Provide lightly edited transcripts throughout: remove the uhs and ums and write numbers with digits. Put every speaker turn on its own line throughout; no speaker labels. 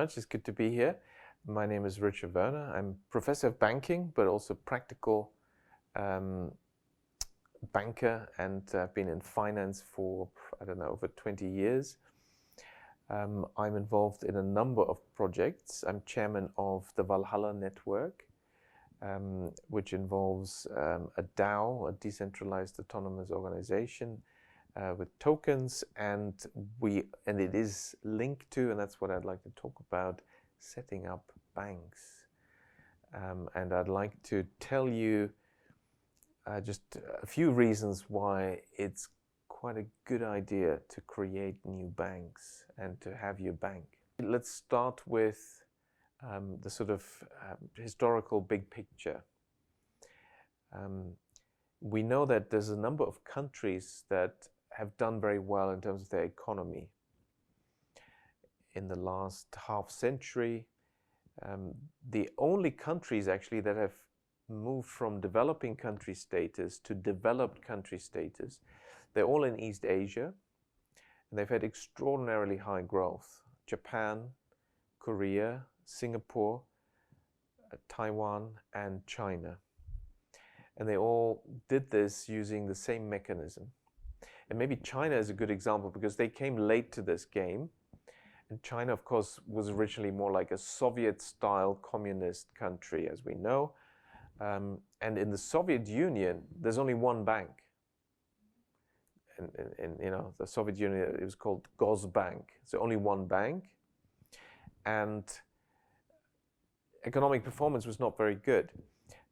much. It's good to be here. My name is Richard Werner. I'm professor of banking, but also practical banker, and I've been in finance for, I don't know, over 20 years. I'm involved in a number of projects. I'm chairman of the Valhalla Network, which involves a DAO, a decentralized autonomous organization, with tokens, and it is linked to, and that's what I'd like to talk about, setting up banks. And I'd like to tell you just a few reasons why it's quite a good idea to create new banks and to have your bank. Let's start with the sort of historical big picture. We know that there's a number of countries that have done very well in terms of their economy. In the last half century, the only countries actually that have moved from developing country status to developed country status, they're all in East Asia, and they've had extraordinarily high growth. Japan, Korea, Singapore, Taiwan, and China. And they all did this using the same mechanism. And maybe China is a good example because they came late to this game. And China, of course, was originally more like a Soviet-style communist country, as we know. And in the Soviet Union, there's only one bank. In the Soviet Union, it was called Gosbank. So only one bank. And economic performance was not very good.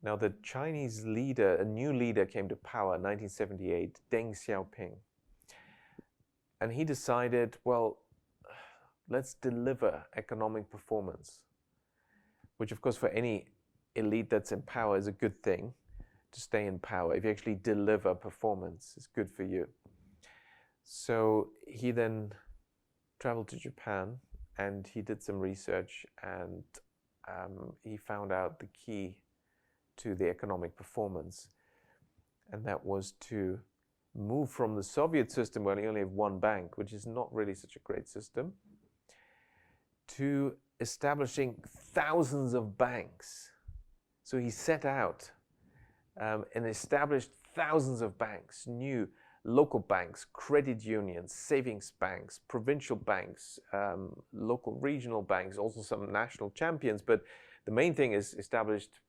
Now, the Chinese leader, a new leader came to power in 1978, Deng Xiaoping. And he decided, well, let's deliver economic performance, which of course for any elite that's in power is a good thing to stay in power. If you actually deliver performance, it's good for you. So he then traveled to Japan and he did some research, and he found out the key to the economic performance. And that was to move from the Soviet system where you only have one bank, which is not really such a great system, to establishing thousands of banks. So he set out and established thousands of banks, new local banks, credit unions, savings banks, provincial banks, local regional banks, also some national champions. But the main thing is established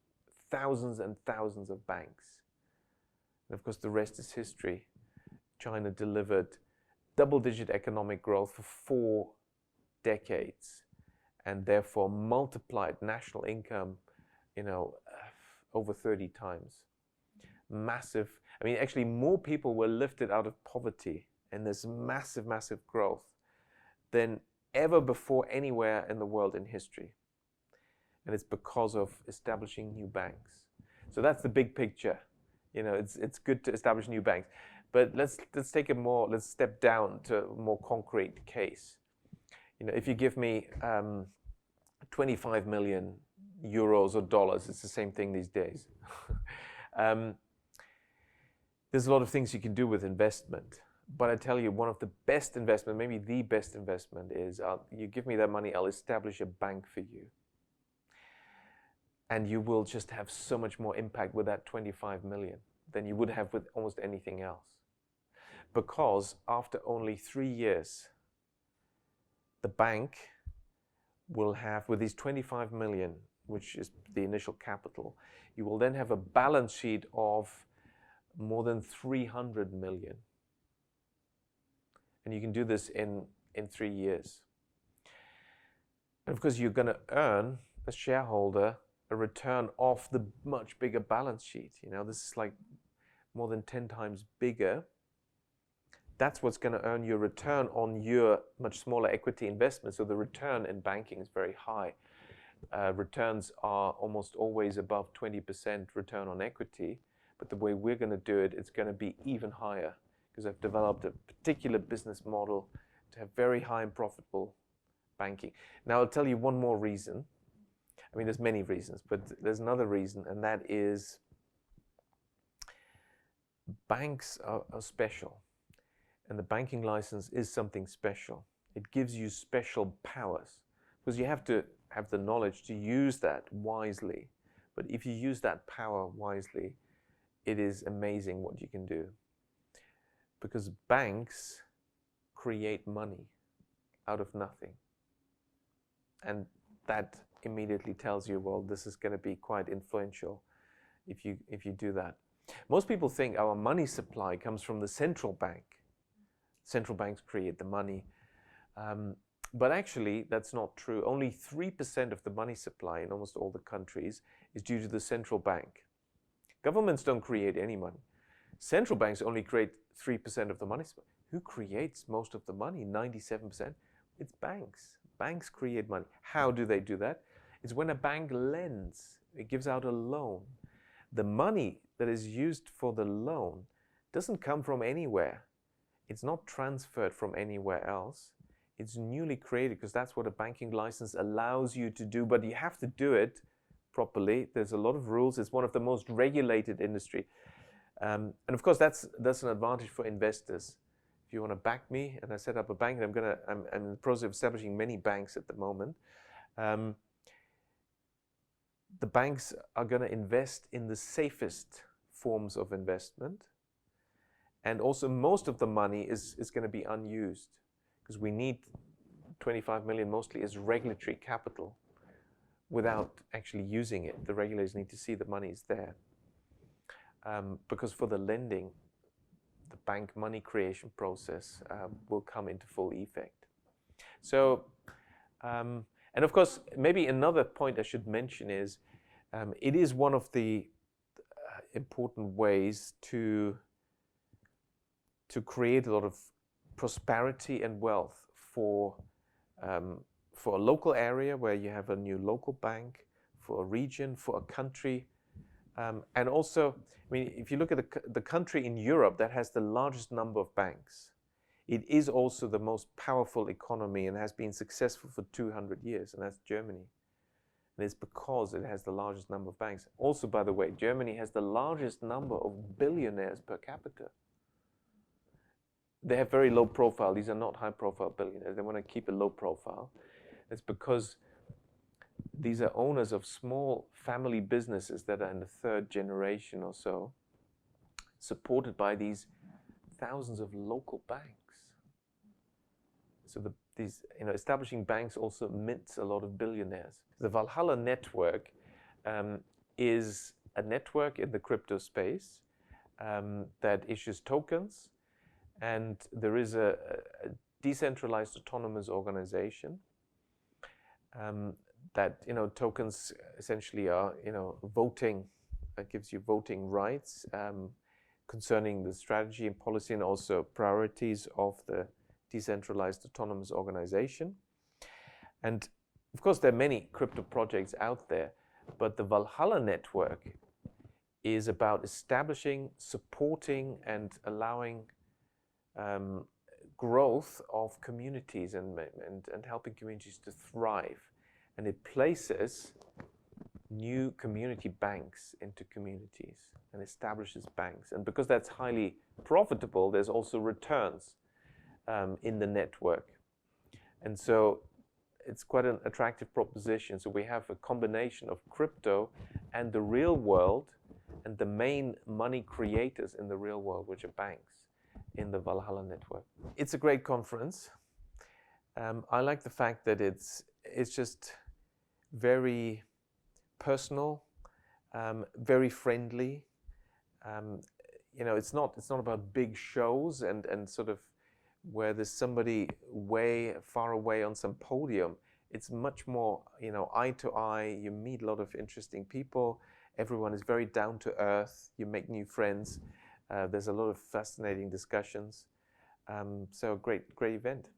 thousands and thousands of banks. And of course, the rest is history. China delivered double-digit economic growth for 4 decades, and therefore multiplied national income, over 30 times. Massive. I mean, actually, more people were lifted out of poverty in this massive, massive growth than ever before anywhere in the world in history. And it's because of establishing new banks. So that's the big picture. It's good to establish new banks. But let's step down to a more concrete case. If you give me 25 million euros or dollars, it's the same thing these days. There's a lot of things you can do with investment. But I tell you, one of the best investment, maybe the best investment is, you give me that money, I'll establish a bank for you. And you will just have so much more impact with that 25 million than you would have with almost anything else. Because after only 3 years, the bank will have, with these 25 million, which is the initial capital, you will then have a balance sheet of more than 300 million. And you can do this in 3 years. And of course, you're going to earn, as shareholder, a return off the much bigger balance sheet. This is like more than 10 times bigger. That's what's going to earn you a return on your much smaller equity investment. So the return in banking is very high. Returns are almost always above 20% return on equity. But the way we're going to do it, it's going to be even higher, because I've developed a particular business model to have very high and profitable banking. Now, I'll tell you one more reason. I mean, there's many reasons, but there's another reason, and that is banks are special. And the banking license is something special. It gives you special powers. because you have to have the knowledge to use that wisely. But if you use that power wisely, it is amazing what you can do. Because banks create money out of nothing. And that immediately tells you, well, this is going to be quite influential if you do that. Most people think our money supply comes from the central bank. Central banks create the money. But actually, that's not true. Only 3% of the money supply in almost all the countries is due to the central bank. Governments don't create any money. Central banks only create 3% of the money supply. Who creates most of the money, 97%? It's banks. Banks create money. How do they do that? It's when a bank lends. It gives out a loan. The money that is used for the loan doesn't come from anywhere. It's not transferred from anywhere else. It's newly created because that's what a banking license allows you to do, but you have to do it properly. There's a lot of rules. It's one of the most regulated industry. And of course, that's an advantage for investors. If you want to back me and I set up a bank, and I'm in the process of establishing many banks at the moment, the banks are going to invest in the safest forms of investment. And also most of the money is going to be unused because we need 25 million mostly as regulatory capital without actually using it. The regulators need to see the money is there. Because for the lending, the bank money creation process will come into full effect. So, and of course, maybe another point I should mention is it is one of the important ways to create a lot of prosperity and wealth for a local area where you have a new local bank, for a region, for a country. And also, I mean, if you look at the country in Europe that has the largest number of banks, it is also the most powerful economy and has been successful for 200 years, and that's Germany. And it's because it has the largest number of banks. Also, by the way, Germany has the largest number of billionaires per capita. They have very low profile. These are not high profile billionaires. They want to keep a low profile. It's because these are owners of small family businesses that are in the third generation or so, supported by these thousands of local banks. So establishing banks also mints a lot of billionaires. The Valhalla network is a network in the crypto space that issues tokens, and there is a decentralized autonomous organization that, tokens essentially are, voting, that gives you voting rights concerning the strategy and policy and also priorities of the decentralized autonomous organization. And of course, there are many crypto projects out there, but the Valhalla network is about establishing, supporting, and allowing growth of communities and helping communities to thrive. And it places new community banks into communities and establishes banks. And because that's highly profitable, there's also returns in the network. And so it's quite an attractive proposition. So we have a combination of crypto and the real world, and the main money creators in the real world, which are banks, in the Valhalla network. It's a great conference. I like the fact that it's just very personal, very friendly. It's not about big shows and sort of where there's somebody way far away on some podium. It's much more, eye to eye. You meet a lot of interesting people. Everyone is very down to earth. You make new friends. There's a lot of fascinating discussions. So great event.